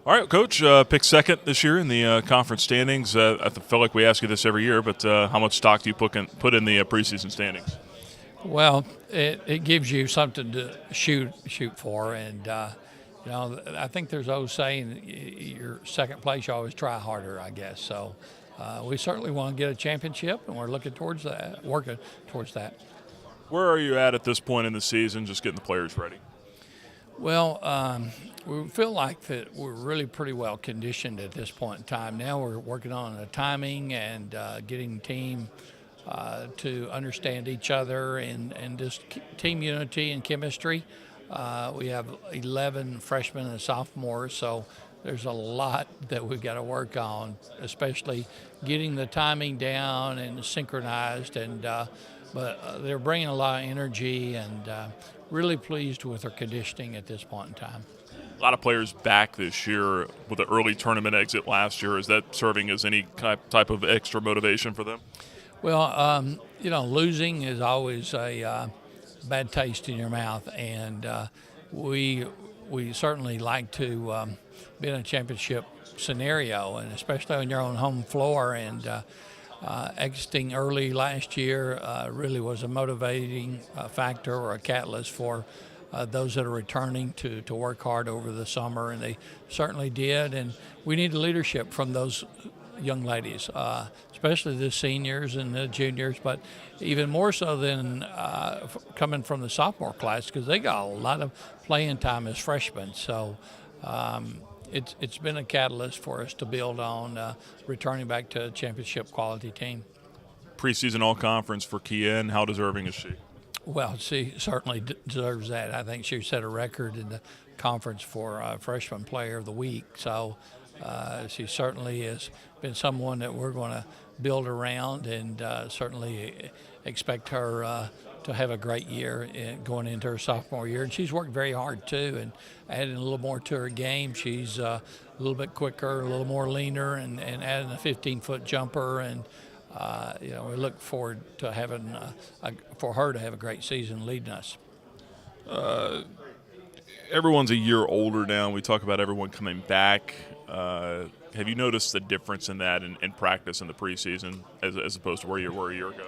All right, Coach, picked second this year in the conference standings. I feel like we ask you this every year, but how much stock do you put in the preseason standings? Well, it gives you something to shoot for, and I think there's always saying your second place you always try harder, I guess. So we certainly want to get a championship, and we're looking towards that, working towards that. Where are you at this point in the season, just getting the players ready? Well, we feel like that we're really pretty well conditioned at this point in time. Now we're working on the timing and getting the team to understand each other and just team unity and chemistry. We have 11 freshmen and sophomores, so there's a lot that we've got to work on, especially getting the timing down and synchronized. But they're bringing a lot of energy and really pleased with their conditioning at this point in time. A lot of players back this year with an early tournament exit last year. Is that serving as any type of extra motivation for them? Well, losing is always a bad taste in your mouth, and we certainly like to be in a championship scenario, and especially on your own home floor. And exiting early last year really was a motivating factor or a catalyst for those that are returning to work hard over the summer, and they certainly did. And we need leadership from those young ladies, especially the seniors and the juniors, but even more so than coming from the sophomore class, because they got a lot of playing time as freshmen. So it's been a catalyst for us to build on returning back to a championship quality team. Preseason all-conference for Kian. How deserving is she? Well, she certainly deserves that. I think she set a record in the conference for freshman player of the week. So she certainly has been someone that we're going to build around, and certainly expect her to have a great year going into her sophomore year. And she's worked very hard too, and adding a little more to her game. She's a little bit quicker, a little more leaner, and adding a 15-foot jumper. And we look forward to having for her to have a great season leading us. Everyone's a year older now. We talk about everyone coming back. Have you noticed the difference in that in practice in the preseason as opposed to where you were a year ago?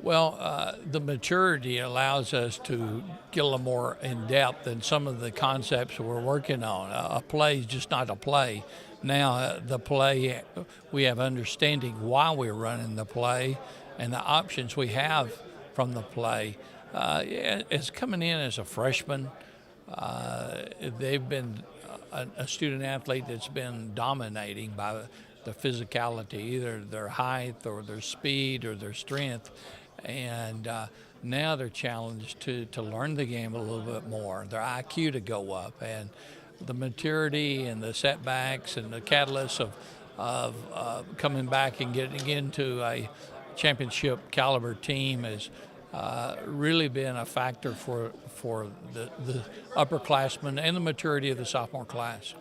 Well, the maturity allows us to get a little more in depth in some of the concepts we're working on. A play is just not a play. Now, the play, we have understanding why we're running the play and the options we have from the play. As coming in as a freshman, they've been a student athlete that's been dominating by the physicality, either their height or their speed or their strength. And now they're challenged to learn the game a little bit more, their IQ to go up, and the maturity and the setbacks and the catalysts of coming back and getting into a championship caliber team has really been a factor for the upperclassmen and the maturity of the sophomore class.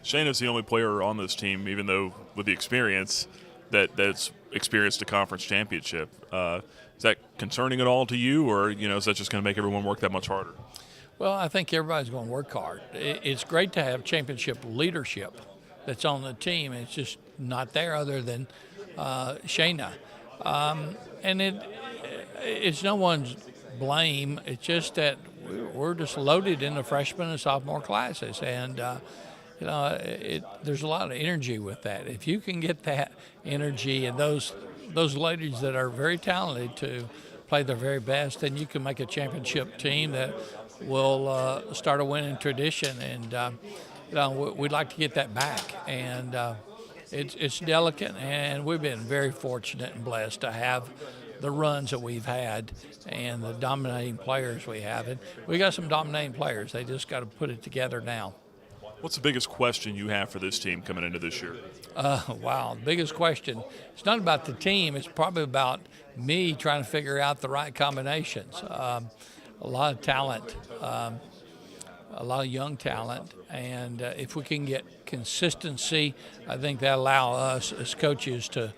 Shayna's the only player on this team, even though with the experience, that's experienced a conference championship. Is that concerning at all to you, or is that just going to make everyone work that much harder? Well, I think everybody's going to work hard. It's great to have championship leadership that's on the team. It's just not there other than Shayna. And it's no one's blame. It's just that we're just loaded in the freshman and sophomore classes. And, there's a lot of energy with that. If you can get that energy and those ladies that are very talented to play their very best, then you can make a championship team that will start a winning tradition. And, we'd like to get that back. And it's delicate, and we've been very fortunate and blessed to have the runs that we've had and the dominating players we have. And we got some dominating players. They just got to put it together now. What's the biggest question you have for this team coming into this year? Wow, the biggest question. It's not about the team. It's probably about me trying to figure out the right combinations. A lot of talent, a lot of young talent, and if we can get consistency, I think that allow us as coaches to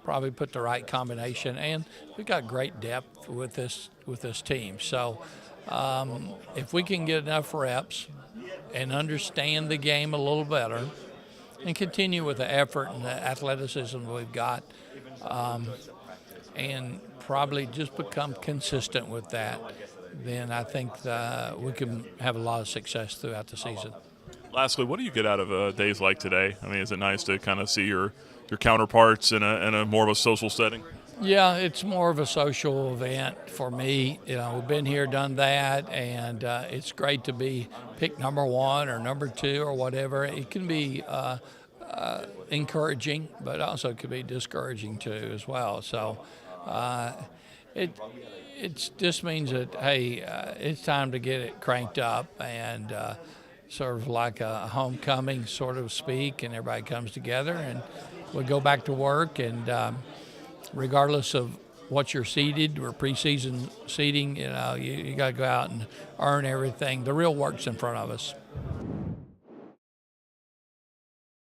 probably put the right combination. And we've got great depth with this team. So if we can get enough reps and understand the game a little better and continue with the effort and the athleticism we've got, and probably just become consistent with that, then I think we can have a lot of success throughout the season. Lastly, what do you get out of days like today? I mean, is it nice to kind of see your counterparts in a more of a social setting? Yeah, it's more of a social event for me. We've been here, done that, and it's great to be picked number one or number two or whatever. It can be encouraging, but also it could be discouraging too as well. So it just means that, hey, it's time to get it cranked up and sort of like a homecoming, sort of speak, and everybody comes together and we go back to work. And regardless of what you're seeded or preseason seeding, you got to go out and earn everything. The real work's in front of us.